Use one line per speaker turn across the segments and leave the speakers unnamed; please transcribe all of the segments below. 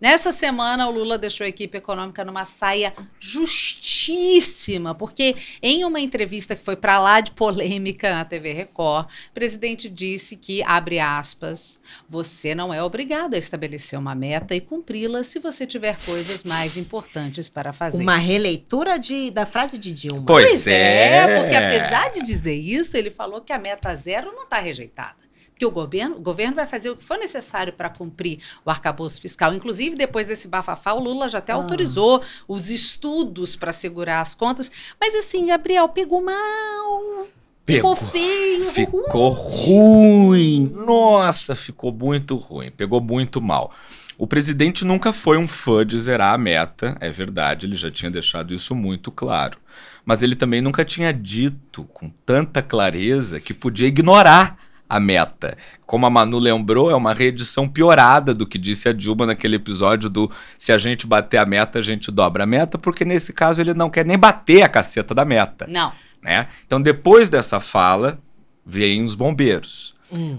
Nessa semana, o Lula deixou a equipe econômica numa saia justíssima, porque em uma entrevista que foi para lá de polêmica na TV Record, o presidente disse que, abre aspas, você não é obrigado a estabelecer uma meta e cumpri-la se você tiver coisas mais importantes para fazer.
Uma releitura da frase de Dilma.
Pois é, porque apesar de dizer isso, ele falou que a meta zero não está rejeitada. Que o governo vai fazer o que for necessário para cumprir o arcabouço fiscal. Inclusive, depois desse bafafá, o Lula já até autorizou os estudos para segurar as contas. Mas assim, Gabriel, pegou mal. Ficou feio.
Ficou ruim. Nossa, ficou muito ruim. Pegou muito mal. O presidente nunca foi um fã de zerar a meta, é verdade, ele já tinha deixado isso muito claro. Mas ele também nunca tinha dito com tanta clareza que podia ignorar a meta. Como a Manu lembrou, é uma reedição piorada do que disse a Dilma naquele episódio do se a gente bater a meta, a gente dobra a meta, porque nesse caso ele não quer nem bater a caceta da meta.
Não.
Né? Então depois dessa fala, vêm os bombeiros.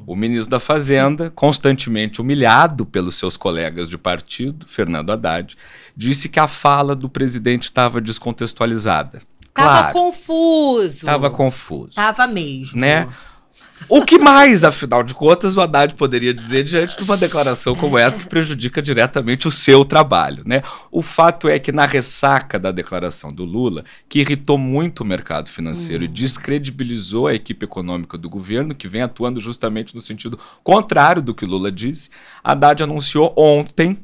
O ministro da Fazenda, constantemente humilhado pelos seus colegas de partido, Fernando Haddad, disse que a fala do presidente estava descontextualizada.
Tava confuso.
Tava confuso.
Tava mesmo.
Né? O que mais, afinal de contas, o Haddad poderia dizer diante de uma declaração como essa que prejudica diretamente o seu trabalho, né? O fato é que na ressaca da declaração do Lula, que irritou muito o mercado financeiro e descredibilizou a equipe econômica do governo, que vem atuando justamente no sentido contrário do que o Lula disse, Haddad anunciou ontem,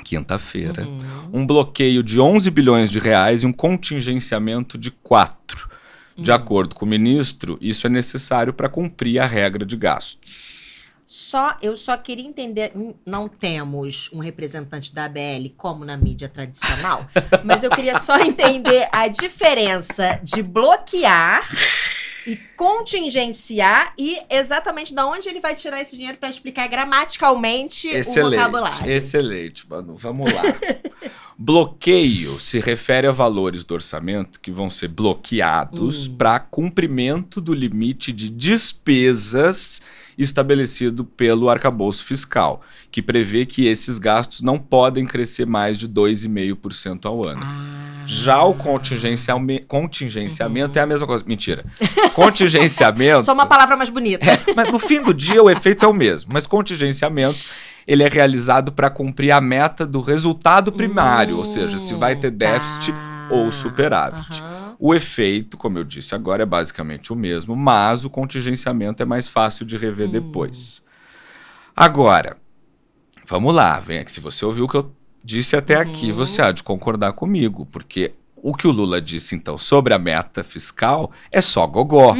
quinta-feira, um bloqueio de 11 bilhões de reais e um contingenciamento de 4. De acordo com o ministro, isso é necessário para cumprir a regra de gastos.
Eu só queria entender, não temos um representante da ABL como na mídia tradicional, mas eu queria só entender a diferença de bloquear e contingenciar e exatamente de onde ele vai tirar esse dinheiro para explicar gramaticalmente o vocabulário.
Excelente, Manu. Vamos lá. Bloqueio se refere a valores do orçamento que vão ser bloqueados para cumprimento do limite de despesas estabelecido pelo arcabouço fiscal, que prevê que esses gastos não podem crescer mais de 2,5% ao ano. Já o contingenciamento é a mesma coisa. Mentira. Contingenciamento...
Só uma palavra mais bonita.
Mas no fim do dia o efeito é o mesmo. Mas contingenciamento, ele é realizado para cumprir a meta do resultado primário, ou seja, se vai ter déficit ou superávit. O efeito, como eu disse agora, é basicamente o mesmo, mas o contingenciamento é mais fácil de rever depois. Agora, vamos lá, vem aqui. Se você ouviu o que eu disse até aqui, você há de concordar comigo, porque o que o Lula disse, então, sobre a meta fiscal é só gogó.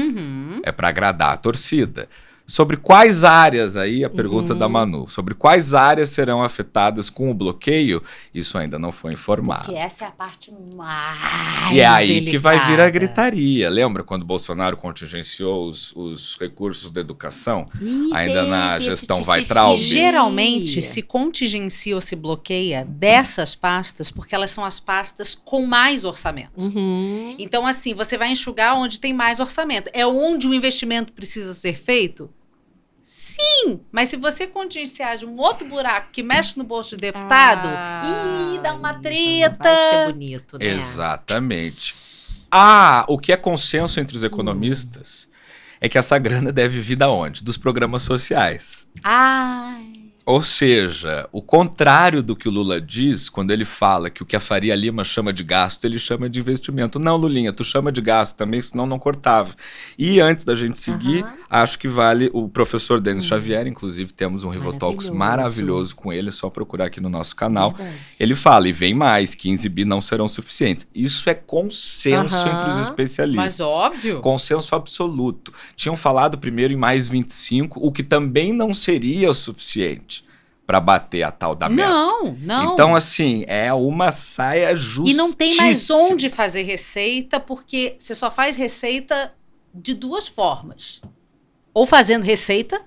É para agradar a torcida. Sobre quais áreas, aí a pergunta da Manu, sobre quais áreas serão afetadas com o bloqueio, isso ainda não foi informado.
Porque essa é a parte mais
E é aí
delicada.
que vai vir a gritaria. Lembra quando Bolsonaro contingenciou os recursos da educação? Ainda na gestão Weintraub?
Geralmente se contingencia ou se bloqueia dessas pastas, porque elas são as pastas com mais orçamento. Então, assim, você vai enxugar onde tem mais orçamento. É onde o investimento precisa ser feito? Sim, mas se você contingenciar de um outro buraco que mexe no bolso do deputado, dá uma treta.
Vai ser bonito, né?
Exatamente. O que é consenso entre os economistas é que essa grana deve vir da onde? Dos programas sociais. Ou seja, o contrário do que o Lula diz, quando ele fala que o que a Faria Lima chama de gasto, ele chama de investimento. Não, Lulinha, tu chama de gasto também, senão não cortava. E antes da gente seguir, acho que vale o professor Denis Xavier, inclusive temos um Rivotalks maravilhoso com ele, é só procurar aqui no nosso canal. Ele fala, e vem mais, 15 bi não serão suficientes. Isso é consenso entre os especialistas.
Mas óbvio.
Consenso absoluto. Tinham falado primeiro em mais 25, o que também não seria o suficiente para bater a tal da meta.
Não.
Então, assim, é uma saia justíssima.
E não tem mais onde fazer receita, porque você só faz receita de duas formas. Ou fazendo receita,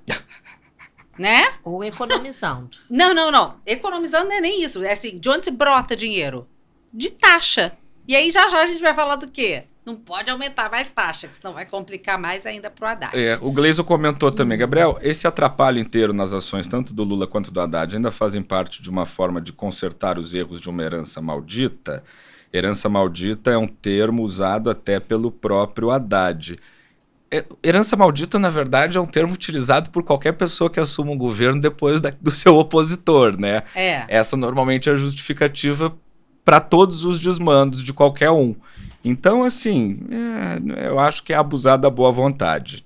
né?
Ou economizando.
Não. Economizando não é nem isso. É assim, de onde se brota dinheiro? De taxa. E aí, já a gente vai falar do quê? Não pode aumentar mais taxa, que senão vai complicar mais ainda pro Haddad.
O Gleison comentou também, Gabriel, esse atrapalho inteiro nas ações, tanto do Lula quanto do Haddad, ainda fazem parte de uma forma de consertar os erros de uma herança maldita? Herança maldita é um termo usado até pelo próprio Haddad. Herança maldita, na verdade, é um termo utilizado por qualquer pessoa que assuma um governo depois do seu opositor, né? Essa normalmente é a justificativa para todos os desmandos de qualquer um. Então, assim, eu acho que é abusar da boa vontade.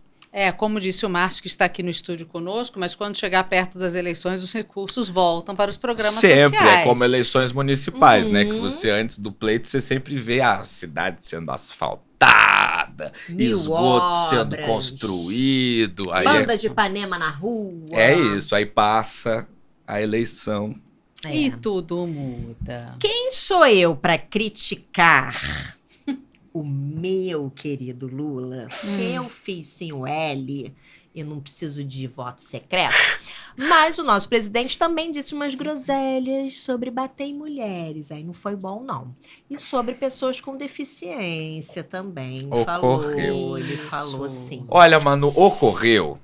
Como disse o Márcio, que está aqui no estúdio conosco, mas quando chegar perto das eleições, os recursos voltam para os programas sociais.
Sempre, é como eleições municipais, né? Que você, antes do pleito, você sempre vê a cidade sendo asfaltada, esgoto sendo construído.
Banda de Ipanema na rua.
É isso, aí passa a eleição.
E tudo muda.
Quem sou eu para criticar o meu querido Lula? Eu fiz sim o L e não preciso de voto secreto. Mas o nosso presidente também disse umas groselhas sobre bater em mulheres. Aí não foi bom, não. E sobre pessoas com deficiência também. Ele falou assim.
Olha, Manu, ocorreu.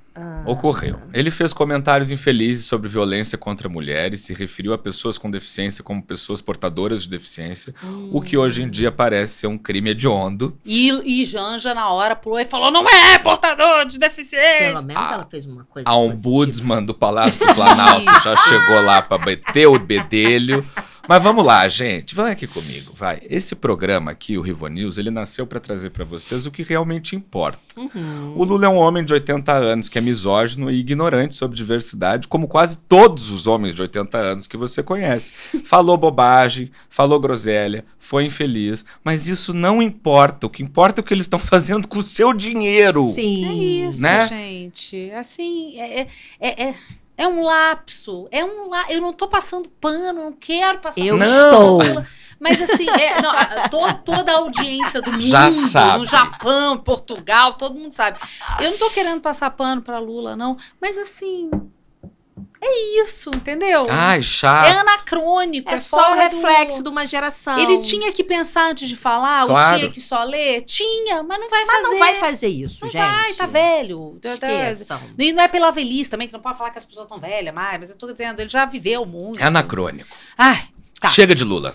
Ele fez comentários infelizes sobre violência contra mulheres, se referiu a pessoas com deficiência como pessoas portadoras de deficiência, o que hoje em dia parece ser um crime hediondo.
E Janja, na hora, pulou e falou, não é portador de deficiência.
Pelo menos ela fez uma coisa
A ombudsman do Palácio do Planalto já chegou lá para bater o bedelho. Mas vamos lá, gente, vão aqui comigo, vai. Esse programa aqui, o Rivo News, ele nasceu para trazer para vocês o que realmente importa. O Lula é um homem de 80 anos que é misógino e ignorante sobre diversidade, como quase todos os homens de 80 anos que você conhece. Falou bobagem, falou groselha, foi infeliz, mas isso não importa. O que importa é o que eles estão fazendo com o seu dinheiro.
Sim.
É isso,
né?
Gente. Assim, é um lapso. Eu não tô passando pano, não quero passar pano.
Eu estou.
Mas assim, toda a audiência do mundo,
Já sabe.
no Japão, em Portugal, todo mundo sabe. Eu não tô querendo passar pano pra Lula, não. Mas assim, é isso, entendeu?
Ai, chato.
É anacrônico.
É só o reflexo de uma geração.
Ele tinha que pensar antes de falar,
Claro.
ou tinha que só ler? Tinha, mas não vai
Mas
fazer.
não vai fazer isso,
Não
gente.
vai, tá velho.
Esqueçam.
E não é pela velhice também, que não pode falar que as pessoas estão velhas mais, mas eu tô dizendo, ele já viveu muito.
É anacrônico.
Ai, tá.
Chega de Lula.